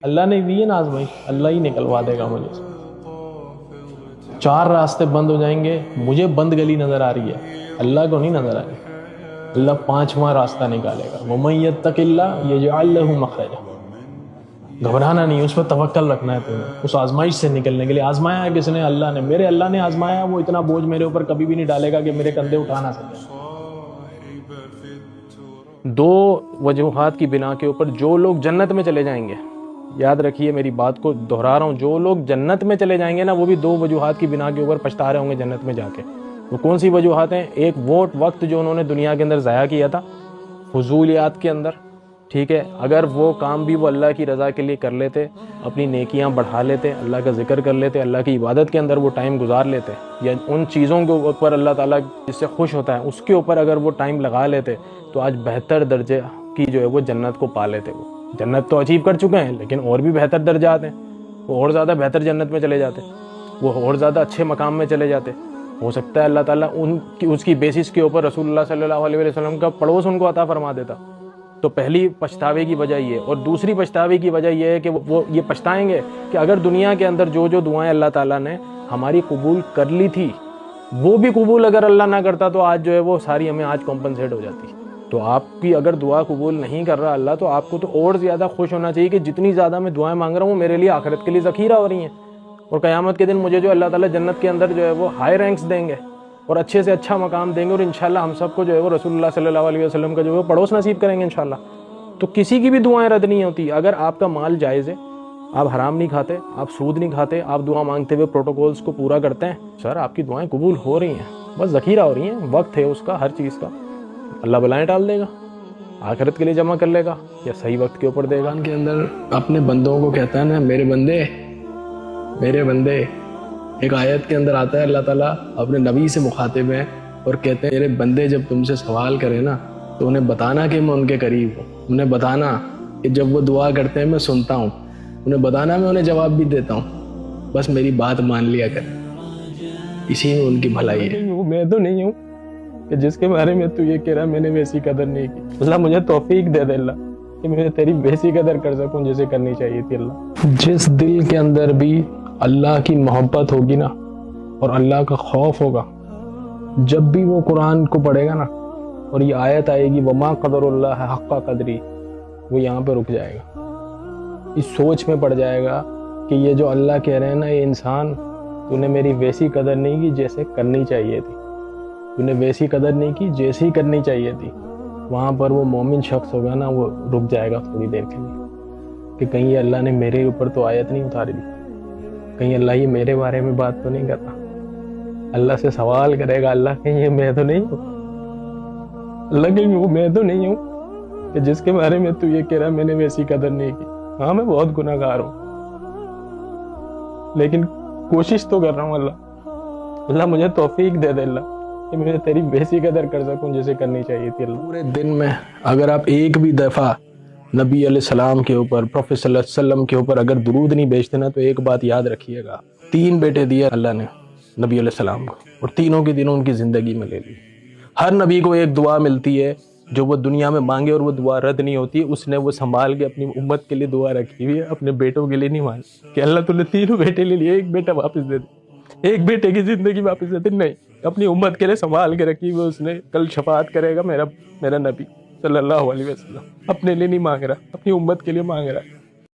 اللہ نے دی ہے نا آزمائش، اللہ ہی نکلوا دے گا مجھے سے۔ 4 راستے بند ہو جائیں گے، مجھے بند گلی نظر آ رہی ہے، اللہ کو نہیں نظر آ رہی۔ اللہ 5واں راستہ نکالے گا، وَمَن يَتَّقِ اللَّهَ يَجْعَل لَّهُ مَخْرَجًا۔ گھبرانا نہیں، اس پہ توکل رکھنا ہے تمہیں، اس آزمائش سے نکلنے کے لیے۔ آزمایا ہے کس نے؟ اللہ نے، میرے اللہ نے آزمایا، وہ اتنا بوجھ میرے اوپر کبھی بھی نہیں ڈالے گا کہ میرے کندھے اٹھا نہ سکے۔ 2 وجوہات کی بنا کے اوپر جو لوگ جنت میں چلے جائیں گے، یاد رکھیے میری بات کو دہرا رہا ہوں، جو لوگ جنت میں چلے جائیں گے نا، وہ بھی 2 وجوہات کی بنا کے اوپر پچھتا رہے ہوں گے جنت میں جا کے۔ وہ کون سی وجوہات ہیں؟ ایک وہ وقت جو انہوں نے دنیا کے اندر ضائع کیا تھا فضولیات کے اندر، ٹھیک ہے، اگر وہ کام بھی وہ اللہ کی رضا کے لیے کر لیتے، اپنی نیکیاں بڑھا لیتے، اللہ کا ذکر کر لیتے، اللہ کی عبادت کے اندر وہ ٹائم گزار لیتے، یا ان چیزوں کے اوپر اللہ تعالیٰ جس سے خوش ہوتا ہے اس کے اوپر اگر وہ ٹائم لگا لیتے، تو آج بہتر درجے کی جو ہے وہ جنت کو پا لیتے۔ وہ جنت تو اچیو کر چکے ہیں، لیکن اور بھی بہتر درجات ہیں، وہ اور زیادہ بہتر جنت میں چلے جاتے، وہ اور زیادہ اچھے مقام میں چلے جاتے۔ ہو سکتا ہے اللہ تعالیٰ اس کی بیسس کے اوپر رسول اللہ صلی اللہ علیہ وسلم کا پڑوس ان کو عطا فرما دیتا۔ تو پہلی پچھتاوے کی وجہ یہ، اور دوسری پچھتاوے کی وجہ یہ ہے کہ وہ یہ پچھتائیں گے کہ اگر دنیا کے اندر جو دعائیں اللہ تعالیٰ نے ہماری قبول کر لی تھی، وہ بھی قبول اگر اللہ نہ کرتا تو آج جو ہے وہ ساری ہمیں آج کمپنسیٹ ہو جاتی۔ تو آپ کی اگر دعا قبول نہیں کر رہا اللہ، تو آپ کو تو اور زیادہ خوش ہونا چاہیے کہ جتنی زیادہ میں دعائیں مانگ رہا ہوں وہ میرے لیے آخرت کے لیے ذخیرہ ہو رہی ہیں، اور قیامت کے دن مجھے جو اللہ تعالیٰ جنت کے اندر جو ہے وہ ہائی رینکس دیں گے اور اچھے سے اچھا مقام دیں گے، اور انشاءاللہ ہم سب کو جو ہے وہ رسول اللہ صلی اللہ علیہ وسلم کا جو ہے وہ پڑوس نصیب کریں گے انشاءاللہ۔ تو کسی کی بھی دعائیں رد نہیں ہوتی۔ اگر آپ کا مال جائز ہے، آپ حرام نہیں کھاتے، آپ سود نہیں کھاتے، آپ دعا مانگتے ہوئے پروٹوکولز کو پورا کرتے ہیں، سر آپ کی دعائیں قبول ہو رہی ہیں، بس ذخیرہ ہو رہی ہیں، وقت ہے اس کا، ہر چیز کا۔ اللہ بلائیں ٹال دے گا، آخرت کے لیے جمع کر لے گا، یا صحیح وقت کے اوپر دے گا۔ کے اندر اپنے بندوں کو کہتا ہے نا، میرے بندے میرے بندے۔ ایک آیت کے اندر آتا ہے اللہ تعالیٰ اپنے نبی سے مخاطب ہے اور کہتے ہیں میرے بندے جب تم سے سوال کریں نا تو انہیں بتانا کہ میں ان کے قریب ہوں، انہیں بتانا کہ جب وہ دعا کرتے ہیں میں سنتا ہوں، انہیں بتانا میں انہیں جواب بھی دیتا ہوں، بس میری بات مان لیا کر، اسی میں ان کی بھلائی ہے۔ میں تو نہیں ہوں کہ جس کے بارے میں تو یہ کہہ رہا میں نے ویسی قدر نہیں کی۔ اللہ مجھے توفیق دے دے اللہ کہ میں تیری ویسی قدر کر سکوں جیسے کرنی چاہیے تھی۔ اللہ جس دل کے اندر بھی اللہ کی محبت ہوگی نا اور اللہ کا خوف ہوگا، جب بھی وہ قرآن کو پڑھے گا نا اور یہ آیت آئے گی وما قدر اللہ حق قدری، وہ یہاں پہ رک جائے گا، اس سوچ میں پڑ جائے گا کہ یہ جو اللہ کہہ رہے ہیں نا، یہ انسان تو نے میری ویسی قدر نہیں کی جیسے کرنی چاہیے تھی، تو نے ویسی قدر نہیں کی جیسی کرنی چاہیے تھی۔ وہاں پر وہ مومن شخص ہوگا نا، وہ رک جائے گا تھوڑی دیر کے لیے کہ کہیں اللہ نے میرے اوپر تو آیت نہیں اتاری دی، کہیں اللہ یہ میرے بارے میں بات تو نہیں کر رہا۔ اللہ سے سوال کرے گا، اللہ کہیں یہ میں تو نہیں ہوں، اللہ کہیں وہ میں تو نہیں ہوں کہ جس کے بارے میں تو یہ کہہ رہا میں نے ویسی قدر نہیں کی۔ ہاں میں بہت گناہ گار ہوں، لیکن کوشش تو کر رہا ہوں۔ اللہ مجھے توفیق دے دے اللہ کہ میں تیری ویسی قدر کر سکوں جیسے کرنی چاہیے تھی۔ اللہ پورے دن میں اگر آپ ایک بھی دفعہ نبی علیہ السلام کے اوپر، پروفیٹ صلی اللہ علیہ وسلم کے اوپر اگر درود نہیں بھیجتے نا، تو ایک بات یاد رکھیے گا، 3 بیٹے دیے اللہ نے نبی علیہ السلام کو، اور تینوں کے دنوں ان کی زندگی میں لے لی۔ ہر نبی کو ایک دعا ملتی ہے جو وہ دنیا میں مانگے اور وہ دعا رد نہیں ہوتی، اس نے وہ سنبھال کے اپنی امت کے لیے دعا رکھی ہوئی ہے، اپنے بیٹوں کے لیے نہیں مانگی کہ اللہ تو نے 3 بیٹے لے لیے، ایک بیٹا واپس دے دے، ایک بیٹے کی زندگی واپس دے دے، نہیں، اپنی امت کے لیے سنبھال کے رکھی ہوئی اس نے، کل شفاعت کرے گا میرا نبی صلی اللہ علیہ وسلم، اپنے لیے نہیں مانگ رہا، اپنی امت کے لیے مانگ رہا ہے۔